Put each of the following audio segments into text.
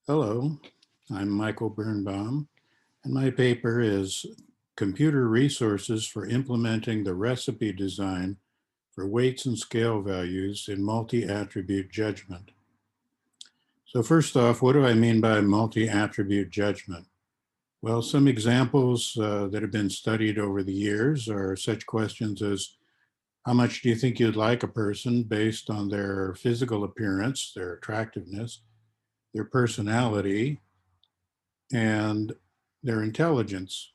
Hello, I'm Michael Birnbaum, and my paper is Computer Resources for Implementing the Recipe Design for Weights and Scale Values in Multi-Attribute Judgment. So first off, what do I mean by multi-attribute judgment? Well, some examples that have been studied over the years are such questions as, how much do you think you'd like a person based on their physical appearance, their attractiveness, their personality, and their intelligence?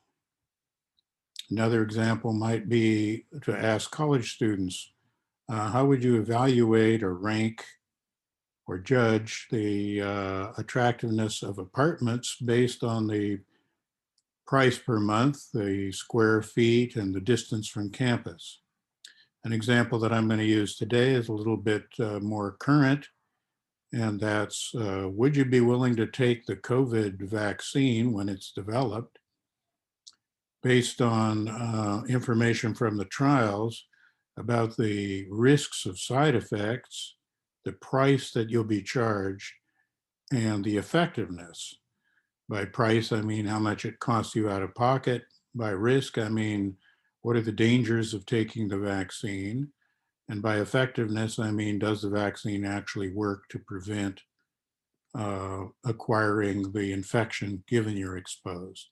Another example might be to ask college students, how would you evaluate or rank or judge the attractiveness of apartments based on the price per month, the square feet, and the distance from campus? An example that I'm going to use today is a little bit more current, and that's, would you be willing to take the COVID vaccine when it's developed based on information from the trials about the risks of side effects, the price that you'll be charged, and the effectiveness? By price, I mean how much it costs you out of pocket. By risk, I mean what are the dangers of taking the vaccine? And by effectiveness, I mean, does the vaccine actually work to prevent acquiring the infection given you're exposed?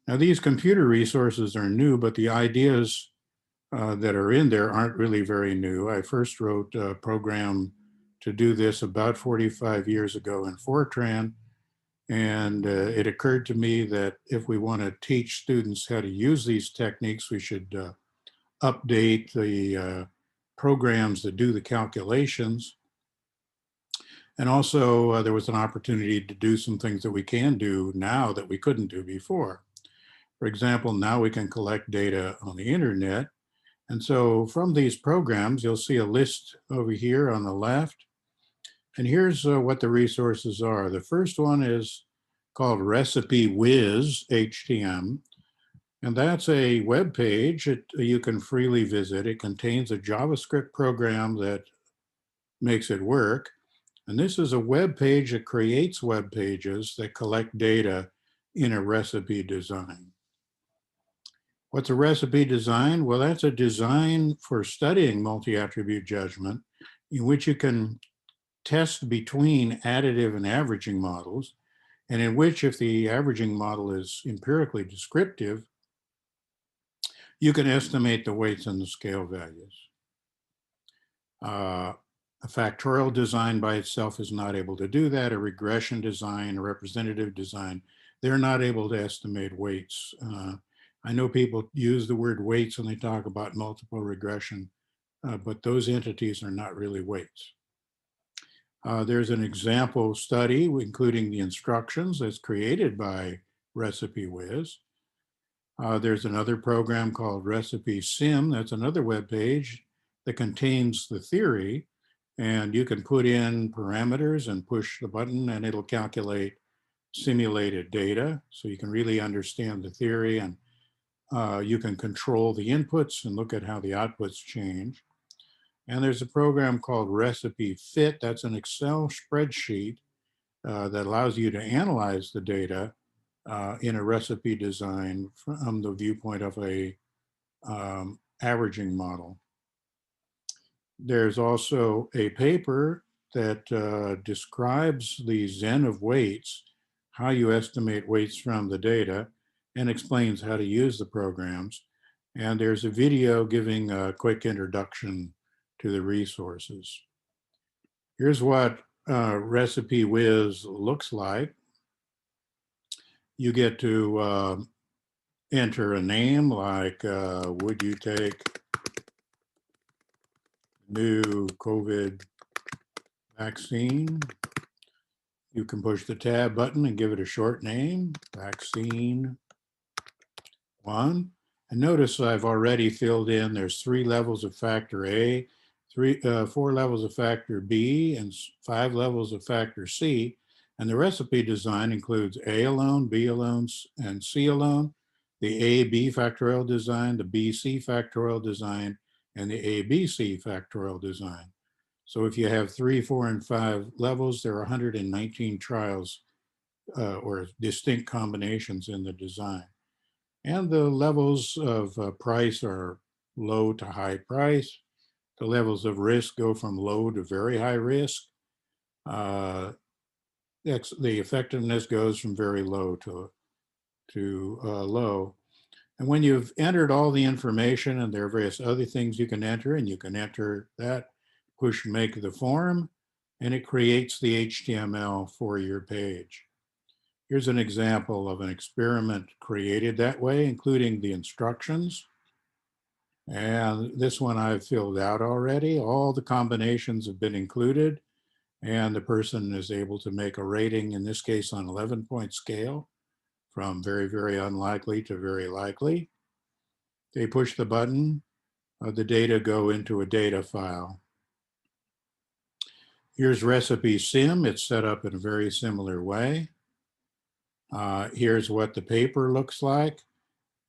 Now, these computer resources are new, but the ideas that are in there aren't really very new. I first wrote a program to do this about 45 years ago in Fortran, and it occurred to me that if we want to teach students how to use these techniques, we should update the programs that do the calculations. And also, there was an opportunity to do some things that we can do now that we couldn't do before. For example, now we can collect data on the internet. And so from these programs, you'll see a list over here on the left. And here's what the resources are. The first one is called Recipe Whiz HTM. And that's a web page that you can freely visit. It contains a JavaScript program that makes it work. And this is a web page that creates web pages that collect data in a recipe design. What's a recipe design? Well, that's a design for studying multi-attribute judgment in which you can test between additive and averaging models, and in which, if the averaging model is empirically descriptive, you can estimate the weights and the scale values. A factorial design by itself is not able to do that. A regression design, a representative design, they're not able to estimate weights. I know people use the word weights when they talk about multiple regression, but those entities are not really weights. There's an example study, including the instructions, that's created by Recipe Whiz. There's another program called Recipe Sim. That's another web page that contains the theory, and you can put in parameters and push the button and it'll calculate simulated data. So you can really understand the theory, and you can control the inputs and look at how the outputs change. And there's a program called Recipe Fit. That's an Excel spreadsheet that allows you to analyze the data in a recipe design from the viewpoint of a averaging model. There's also a paper that describes the Zen of weights, how you estimate weights from the data, and explains how to use the programs. And there's a video giving a quick introduction to the resources. Here's what Recipe Whiz looks like. You get to enter a name like, would you take new COVID vaccine? You can push the tab button and give it a short name, vaccine 1. And notice I've already filled in, there's 3 levels of factor A, 4 levels of factor B, and 5 levels of factor C. And the recipe design includes A alone, B alone, and C alone, the AB factorial design, the BC factorial design, and the ABC factorial design. So if you have 3, 4, and 5 levels, there are 119 trials or distinct combinations in the design. And the levels of price are low to high price. The levels of risk go from low to very high risk. The effectiveness goes from very low to low. And when you've entered all the information, and there are various other things you can enter, and you can enter that, push make the form, and it creates the HTML for your page. Here's an example of an experiment created that way, including the instructions. And this one I've filled out already. All the combinations have been included, and the person is able to make a rating, in this case on 11-point scale, from very, very unlikely to very likely. They push the button, the data go into a data file. Here's recipe sim. It's set up in a very similar way. Here's what the paper looks like.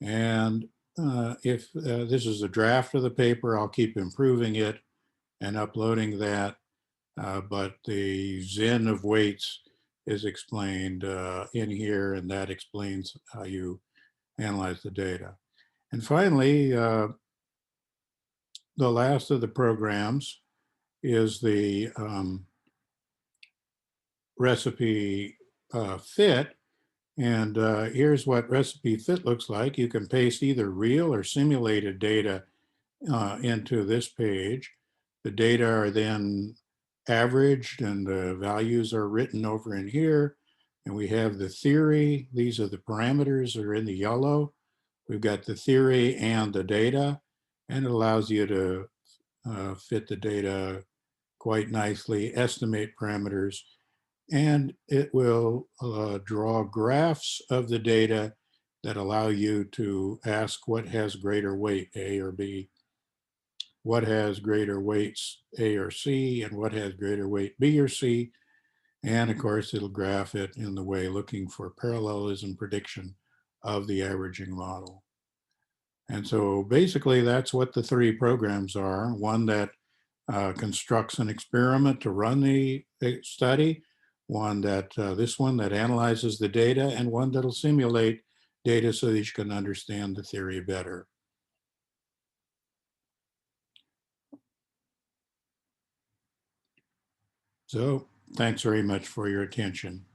And if this is a draft of the paper, I'll keep improving it and uploading that. But the Zen of weights is explained in here, and that explains how you analyze the data. And finally, the last of the programs is the recipe fit. And here's what recipe fit looks like. You can paste either real or simulated data into this page. The data are then averaged, and the values are written over in here. And we have the theory. These are the parameters that are in the yellow. We've got the theory and the data, and it allows you to fit the data quite nicely, estimate parameters, and it will draw graphs of the data that allow you to ask what has greater weight, A or B, what has greater weights, A or C, and what has greater weight, B or C. And of course, it'll graph it in the way looking for parallelism prediction of the averaging model. And so basically that's what the 3 programs are. One that constructs an experiment to run the study, one that, this one that analyzes the data, and one that'll simulate data so that you can understand the theory better. So thanks very much for your attention.